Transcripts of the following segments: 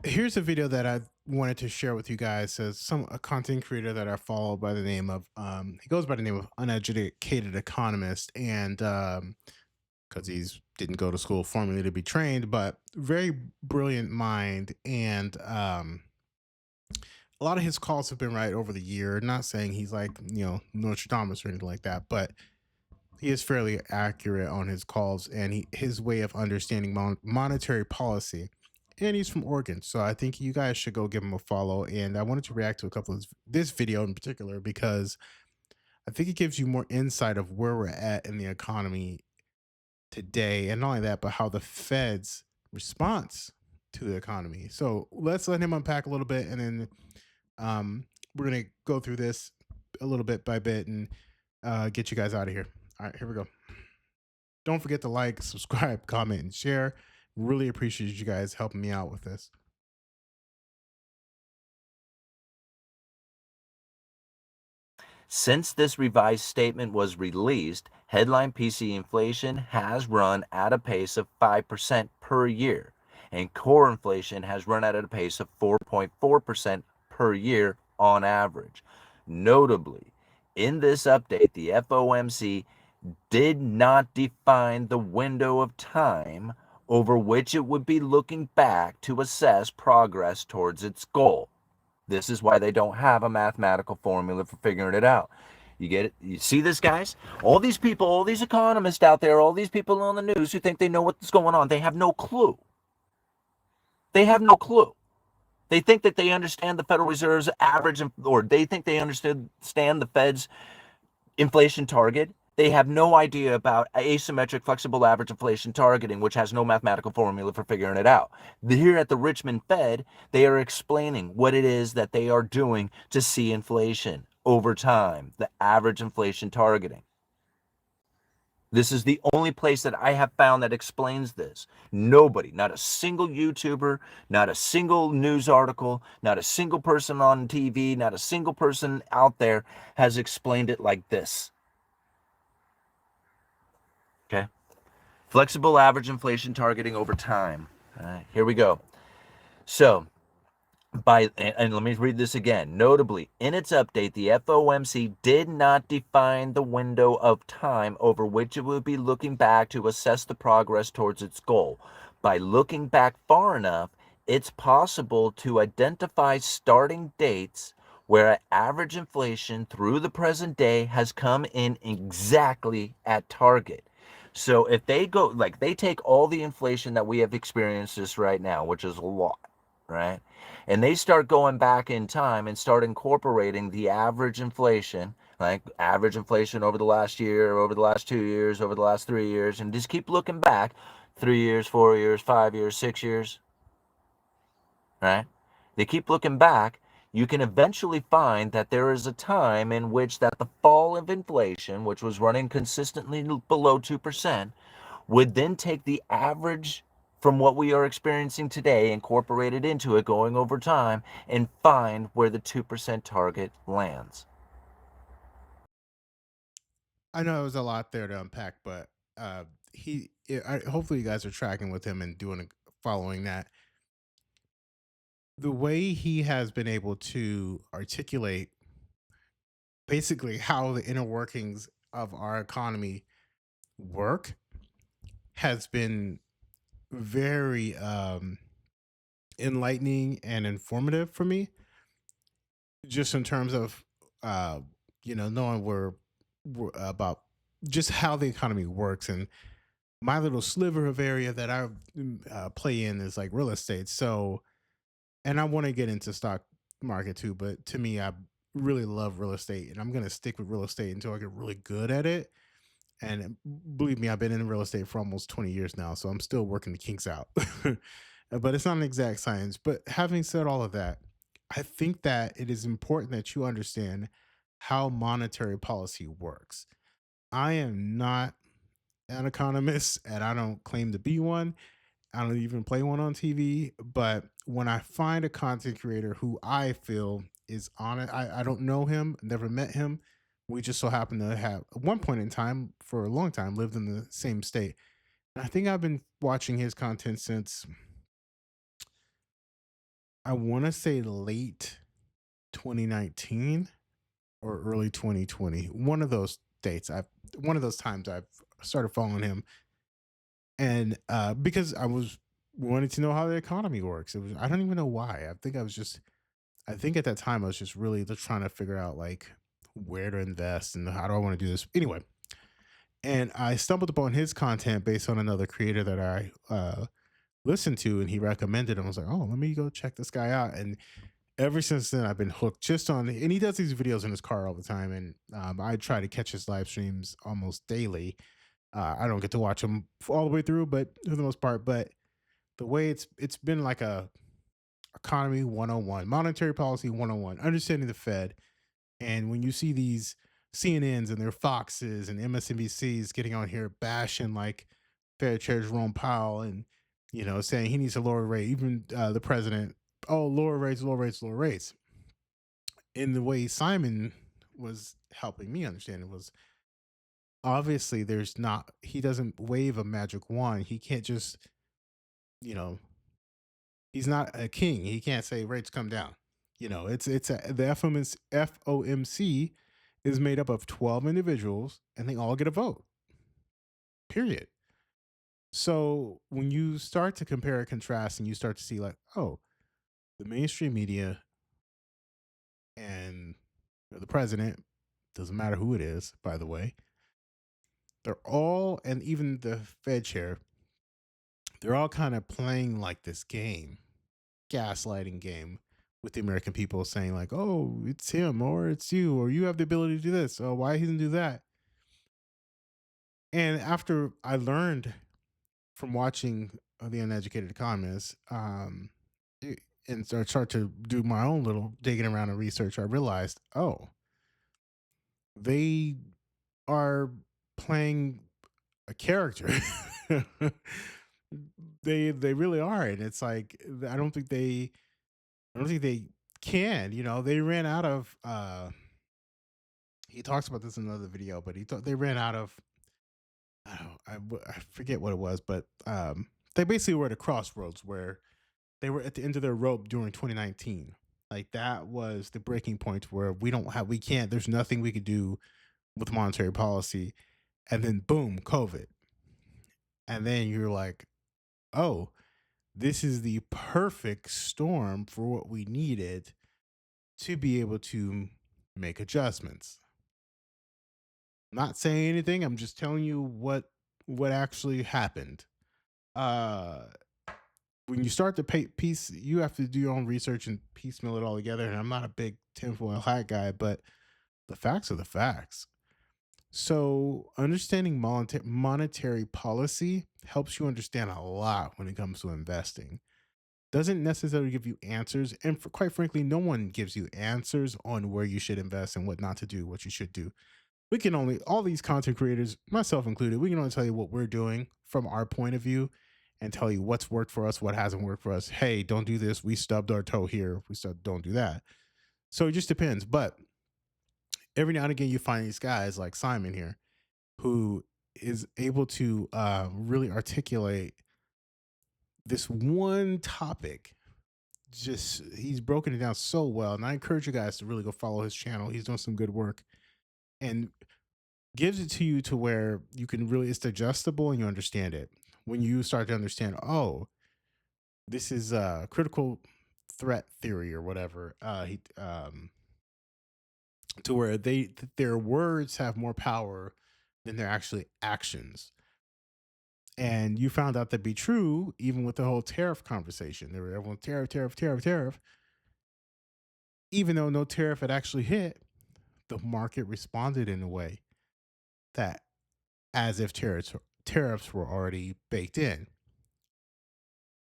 Here's a video that I wanted to share with you guys. As a content creator that I follow by the name of he goes by the name of Uneducated Economist, and because he's didn't go to school formally to be trained, but very brilliant mind, and a lot of his calls have been right over the year. Not saying he's like Notre Dame or anything like that, but he is fairly accurate on his calls and his way of understanding monetary policy. And he's from Oregon, so I think you guys should go give him a follow. And I wanted to react to a couple of this video in particular because I think it gives you more insight of where we're at in the economy today, and not only that, but how the Fed's response to the economy. So let's let him unpack a little bit, and then we're gonna go through this a little bit by bit and get you guys out of here. All right, here we go. Don't forget to like, subscribe, comment, and share. Really appreciate you guys helping me out with this. Since this revised statement was released, headline PC inflation has run at a pace of 5% per year, and core inflation has run at a pace of 4.4% per year on average. Notably, in this update, the FOMC did not define the window of time over which it would be looking back to assess progress towards its goal. This is why they don't have a mathematical formula for figuring it out. You get it? You see this, guys? All these people, all these economists out there, all these people on the news who think they know what's going on, they have no clue. They have no clue. They think that they understand the Federal Reserve's average, or they think they understand the Fed's inflation target. They have no idea about asymmetric flexible average inflation targeting, which has no mathematical formula for figuring it out. Here at the Richmond Fed, they are explaining what it is that they are doing to see inflation over time, the average inflation targeting. This is the only place that I have found that explains this. Nobody, not a single YouTuber, not a single news article, not a single person on TV, not a single person out there has explained it like this. Okay. Flexible average inflation targeting over time. All right, here we go. So, and let me read this again. Notably, in its update, the FOMC did not define the window of time over which it would be looking back to assess the progress towards its goal. By looking back far enough, it's possible to identify starting dates where average inflation through the present day has come in exactly at target. So if they go, like, they take all the inflation that we have experienced this right now, which is a lot, right? And they start going back in time and start incorporating the average inflation, like average inflation over the last year, over the last 2 years, over the last 3 years, and just keep looking back 3 years, 4 years, 5 years, 6 years, right? They keep looking back. You can eventually find that there is a time in which that the fall of inflation, which was running consistently below 2%, would then take the average from what we are experiencing today, incorporate it into it going over time, and find where the 2% target lands. I know it was a lot there to unpack, but hopefully you guys are tracking with him and following that. The way he has been able to articulate basically how the inner workings of our economy work has been very enlightening and informative for me, just in terms of uh knowing we're about just how the economy works. And my little sliver of area that I play in is like real estate. So, and I want to get into stock market too, but to me, I really love real estate, and I'm gonna stick with real estate until I get really good at it. And believe me, I've been in real estate for almost 20 years now, so I'm still working the kinks out. But it's not an exact science. But having said all of that, I think that it is important that you understand how monetary policy works. I am not an economist, and I don't claim to be one. I don't even play one on TV. But when I find a content creator who I feel is on it, I don't know him, never met him. We just so happen to have, at one point in time, for a long time, lived in the same state. And I think I've been watching his content since I want to say late 2019 or early 2020. One of those dates. One of those times I've started following him, and because I was wanting to know how the economy works. It was I don't even know why. I think at that time I was just really just trying to figure out like where to invest and how do I want to do this. Anyway, and I stumbled upon his content based on another creator that I listened to, and he recommended him. I was like, oh, let me go check this guy out. And ever since then, I've been hooked just on. And he does these videos in his car all the time, and I try to catch his live streams almost daily. I don't get to watch them all the way through, but for the most part, but the way it's been like a economy 101, monetary policy 101, understanding the Fed. And when you see these CNNs and their Foxes and MSNBCs getting on here bashing like Fed Chair Jerome Powell and saying he needs to lower rate, even the president, oh lower rates, lower rates, lower rates. In the way Simon was helping me understand it was obviously there's not he doesn't wave a magic wand. He can't just you know he's not a king. He can't say rates come down. The FOMC is made up of 12 individuals and they all get a vote. Period. So when you start to compare and contrast and you start to see like, oh, the mainstream media and the president, doesn't matter who it is, by the way, they're all, and even the Fed chair, they're all kind of playing like this game, gaslighting game with the American people saying like, oh, it's him or it's you, or you have the ability to do this. Oh, why he doesn't do that? And after I learned from watching the Uneducated Economist, and start to do my own little digging around and research, I realized, oh, they are playing a character. They really are, and it's like I don't think they can. They ran out of. He talks about this in another video, but he thought they ran out of. I forget what it was, but they basically were at a crossroads where they were at the end of their rope during 2019. Like that was the breaking point where we can't. There's nothing we could do with monetary policy, and then boom, COVID, and then you're like, oh, this is the perfect storm for what we needed to be able to make adjustments. Not saying anything. I'm just telling you what actually happened. Uh, when you start to piece, you have to do your own research and piecemeal it all together. And I'm not a big tinfoil hat guy, but the facts are the facts. So understanding monetary policy helps you understand a lot when it comes to investing. Doesn't necessarily give you answers, and quite frankly, no one gives you answers on where you should invest and what not to do, what you should do. We can only all these content creators, myself included, we can only tell you what we're doing from our point of view and tell you what's worked for us, what hasn't worked for us. Hey, don't do this. We stubbed our toe here. Don't do that. So it just depends. But every now and again, you find these guys like Simon here who is able to really articulate this one topic. Just he's broken it down so well, and I encourage you guys to really go follow his channel. He's doing some good work and gives it to you to where you can really it's digestible and you understand it. When you start to understand, oh, this is critical threat theory or whatever, he to where their words have more power than their actually actions. And you found out that to be true, even with the whole tariff conversation. There were everyone tariff, tariff, tariff, tariff. Even though no tariff had actually hit, the market responded in a way that as if tariffs were already baked in.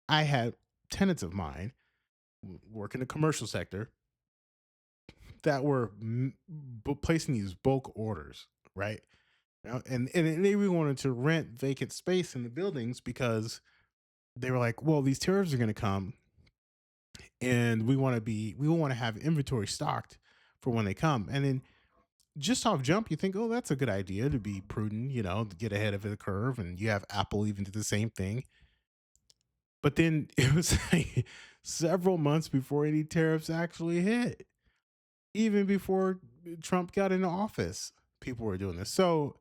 I had tenants of mine work in the commercial sector that were placing these bulk orders, right? And they really wanted to rent vacant space in the buildings because they were like, well, these tariffs are going to come, and we want to have inventory stocked for when they come. And then just off jump, you think, oh, that's a good idea to be prudent, to get ahead of the curve. And you have Apple even do the same thing. But then it was like several months before any tariffs actually hit. Even before Trump got into office, people were doing this. So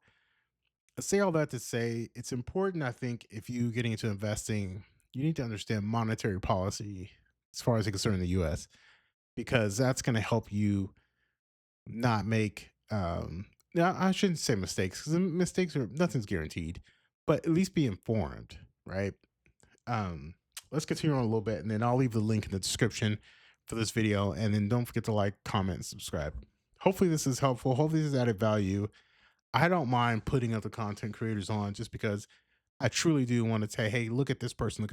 I say all that to say it's important, I think, if you getting into investing, you need to understand monetary policy as far as it concerns the US, because that's going to help you not make now I shouldn't say mistakes because mistakes are nothing's guaranteed, but at least be informed, right? um let's continue on a little bit and then I'll leave the link in the description for this video, and then don't forget to like, comment, and subscribe. Hopefully this is helpful, hopefully this has added value. I don't mind putting other content creators on just because I truly do want to say, hey, look at this person,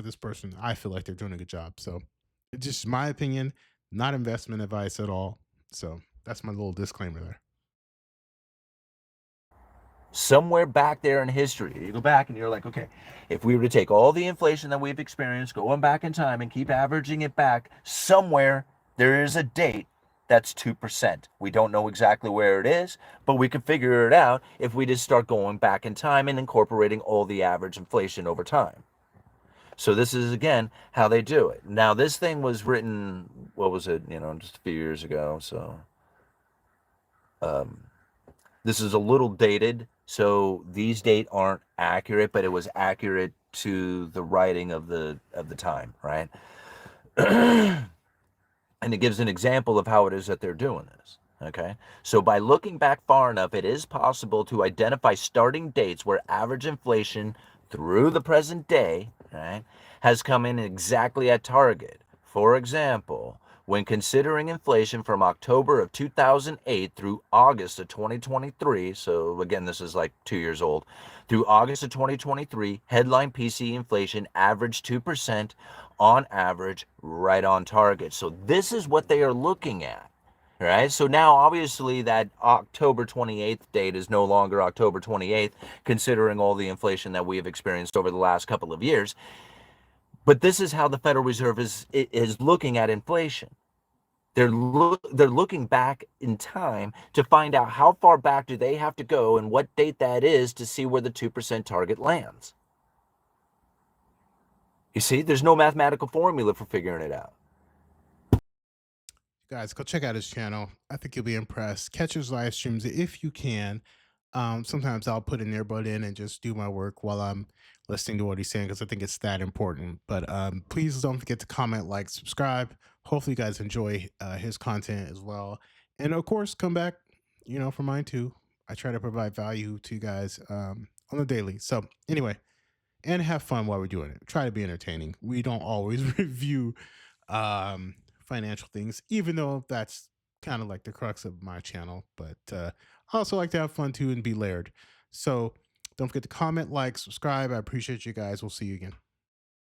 I feel like they're doing a good job. So it's just my opinion, not investment advice at all. So that's my little disclaimer there. Somewhere back there in history, you go back and you're like, okay, if we were to take all the inflation that we've experienced going back in time and keep averaging it back, somewhere there is a date that's 2%. We don't know exactly where it is, but we can figure it out if we just start going back in time and incorporating all the average inflation over time. So this is again how they do it. Now this thing was written, what was it, just a few years ago. So um, this is a little dated, so these dates aren't accurate, but it was accurate to the writing of the time, right? And it gives an example of how it is that they're doing this. Okay, so by looking back far enough, it is possible to identify starting dates where average inflation through the present day, right, has come in exactly at target. For example, when considering inflation from October of 2008 through August of 2023, so again, this is like 2 years old, through August of 2023, headline PCE inflation averaged 2% on average, right on target. So this is what they are looking at. Right. So now, obviously, that October 28th date is no longer October 28th, considering all the inflation that we have experienced over the last couple of years. But this is how the Federal Reserve is looking at inflation. They're looking back in time to find out how far back do they have to go and what date that is to see where the 2% target lands. You see, there's no mathematical formula for figuring it out. Guys, go check out his channel. I think you'll be impressed. Catch his live streams if you can. Sometimes I'll put an earbud in and just do my work while I'm listening to what he's saying because I think it's that important. But please don't forget to comment, like, subscribe. Hopefully, you guys enjoy his content as well. And of course, come back, for mine too. I try to provide value to you guys on the daily. So, anyway, and have fun while we're doing it. Try to be entertaining. We don't always review financial things, even though that's kind of like the crux of my channel. But I also like to have fun too and be layered. So don't forget to comment, like, subscribe. I appreciate you guys. We'll see you again.